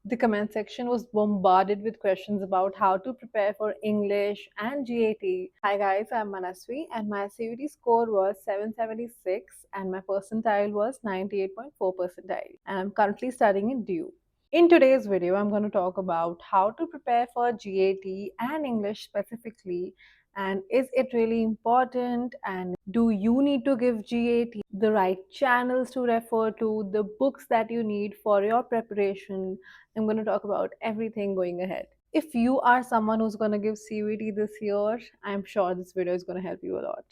The comment section was bombarded with questions about how to prepare for English and GAT. Hi guys, I'm Manasvi and my CUET score was 776 and my percentile was 98.4 percentile and I'm currently studying in DU. In today's video, I'm going to talk about how to prepare for GAT and English specifically, and is it really important, and do you need to give GAT, the right channels to refer to, the books that you need for your preparation. I'm going to talk about everything going ahead. If you are someone who's going to give CUET this year, I'm sure this video is going to help you a lot.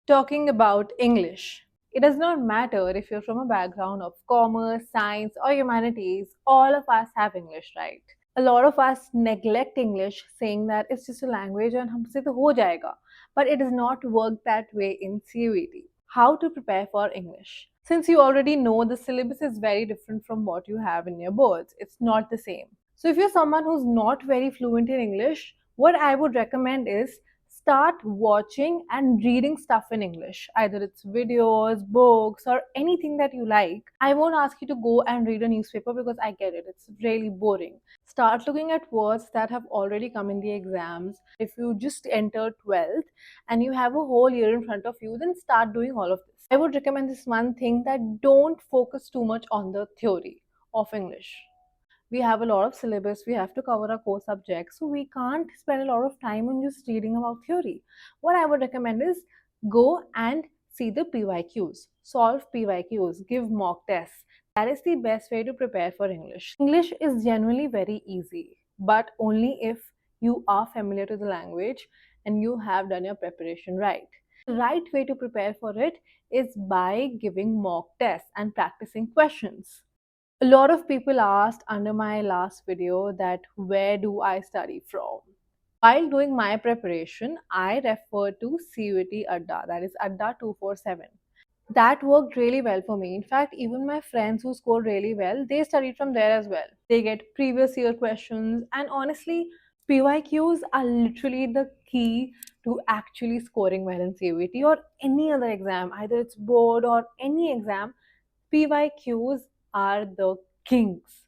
Talking about English. It does not matter if you're from a background of commerce, science, or humanities, all of us have English, right? A lot of us neglect English, saying that it's just a language and humse to ho jayega. But it does not work that way in CUET. How to prepare for English? Since you already know, the syllabus is very different from what you have in your boards. It's not the same. So if you're someone who's not very fluent in English, what I would recommend is start watching and reading stuff in English. Either it's videos, books, or anything that you like. I won't ask you to go and read a newspaper because I get it. It's really boring. Start looking at words that have already come in the exams. If you just entered 12th and you have a whole year in front of you, then start doing all of this. I would recommend this one thing, that don't focus too much on the theory of English. We have a lot of syllabus, we have to cover our core subjects, so we can't spend a lot of time on just reading about theory. What I would recommend is go and see the PYQs, solve PYQs, give mock tests. That is the best way to prepare for English. English is generally very easy, but only if you are familiar to the language and you have done your preparation right. The right way to prepare for it is by giving mock tests and practicing questions. A lot of people asked under my last video that where do I study from? While doing my preparation, I referred to CUET Adda, that is Adda 247. That worked really well for me. In fact, even my friends who scored really well, they studied from there as well. They get previous year questions, and honestly, PYQs are literally the key to actually scoring well in CUET or any other exam, either it's board or any exam. PYQs are the kings.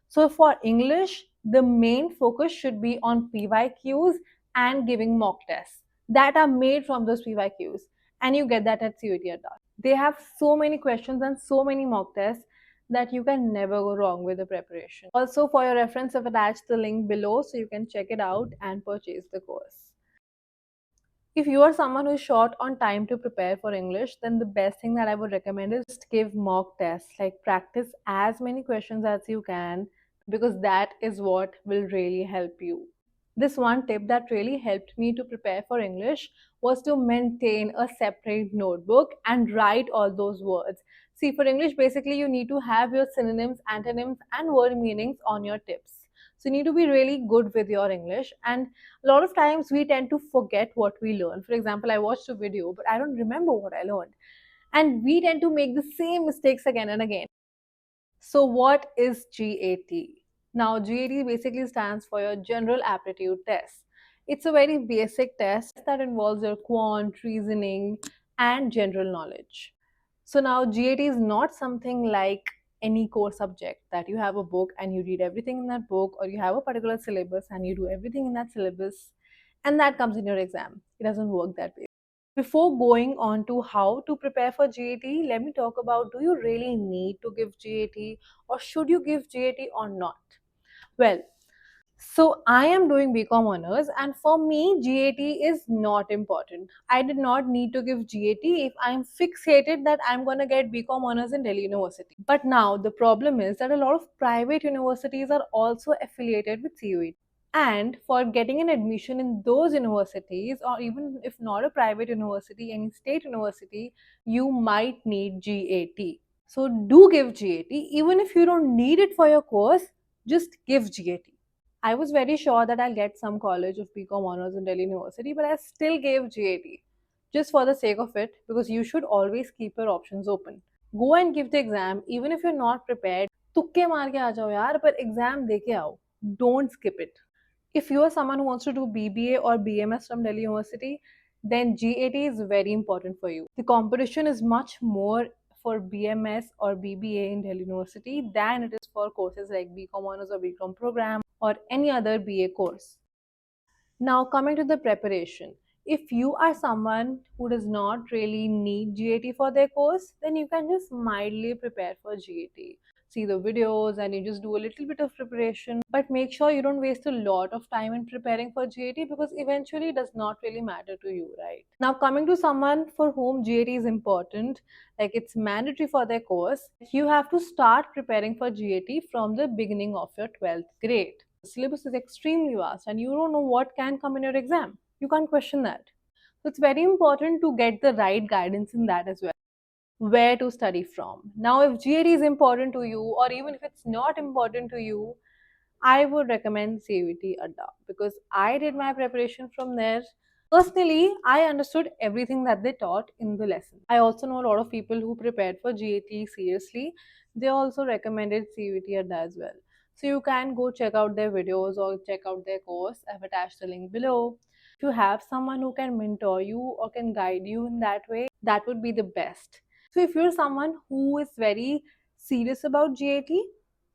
So for English, the main focus should be on PYQs and giving mock tests that are made from those PYQs. And you get that at CUET. They have so many questions and so many mock tests that you can never go wrong with the preparation. Also, for your reference, I've attached the link below so you can check it out and purchase the course. If you are someone who is short on time to prepare for English, then the best thing that I would recommend is to give mock tests. Like, practice as many questions as you can, because that is what will really help you. This one tip that really helped me to prepare for English was to maintain a separate notebook and write all those words. See, for English, basically, you need to have your synonyms, antonyms, and word meanings on your tips. So you need to be really good with your English. And a lot of times we tend to forget what we learn. For example, I watched a video, but I don't remember what I learned. And we tend to make the same mistakes again and again. So what is GAT? Now, GAT basically stands for your General Aptitude Test. It's a very basic test that involves your quant, reasoning, and general knowledge. So now GAT is not something like any core subject that you have a book and you read everything in that book, or you have a particular syllabus and you do everything in that syllabus and that comes in your exam. It doesn't work that way. Before going on to how to prepare for GAT, let me talk about, do you really need to give GAT, or should you give GAT or not? Well, so I am doing BCom honors, and for me GAT is not important. I did not need to give GAT if I'm fixated that I'm going to get BCom honors in Delhi University. But now the problem is that a lot of private universities are also affiliated with CUET. And for getting an admission in those universities, or even if not a private university, any state university, you might need GAT. So do give GAT. Even if you don't need it for your course, just give GAT. I was very sure that I'll get some college of BCom honors in Delhi University, but I still gave GAT just for the sake of it, because you should always keep your options open. Go and give the exam even if you're not prepared. तुक्के मार के आ जाओ यार, पर exam दे के आओ. Don't skip it. If you are someone who wants to do BBA or BMS from Delhi University, then GAT is very important for you. The competition is much more for BMS or BBA in Delhi University than it is for courses like BCom Honors or BCom program or any other BA course. Now, coming to the preparation, if you are someone who does not really need GAT for their course, then you can just mildly prepare for GAT. See the videos and you just do a little bit of preparation, but make sure you don't waste a lot of time in preparing for GAT because eventually it does not really matter to you, right? Now, coming to someone for whom GAT is important, like it's mandatory for their course, you have to start preparing for GAT from the beginning of your 12th grade. The syllabus is extremely vast and you don't know what can come in your exam. You can't question that. So it's very important to get the right guidance in that as well. Where to study from. Now, if GAT is important to you, or even if it's not important to you, I would recommend CUET Adda because I did my preparation from there. Personally, I understood everything that they taught in the lesson. I also know a lot of people who prepared for GAT seriously. They also recommended CUET Adda as well. So you can go check out their videos or check out their course. I've attached the link below. If you have someone who can mentor you or can guide you in that way, that would be the best. So if you're someone who is very serious about GAT,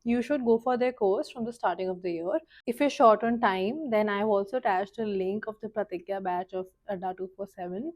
you should go for their course from the starting of the year. If you're short on time, then I've also attached a link of the Pratigya batch of Adda 247.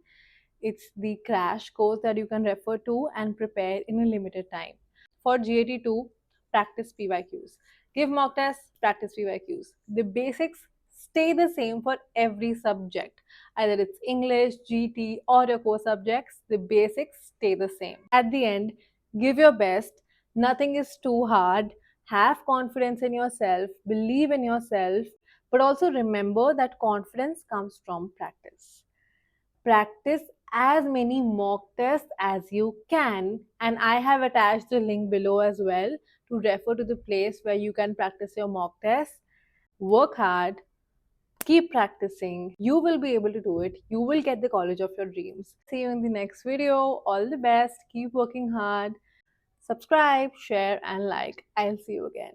It's the crash course that you can refer to and prepare in a limited time. For GAT2, practice PYQs. Give mock tests, practice PYQs. The basics stay the same for every subject. Either it's English, GT, or your core subjects, the basics stay the same. At the end, give your best. Nothing is too hard. Have confidence in yourself, believe in yourself, but also remember that confidence comes from practice. Practice as many mock tests as you can, and I have attached the link below as well to refer to the place where you can practice your mock tests. Work hard, keep practicing. You will be able to do it. You will get the college of your dreams. See you in the next video. All the best. Keep working hard. Subscribe, share, and like. I'll see you again.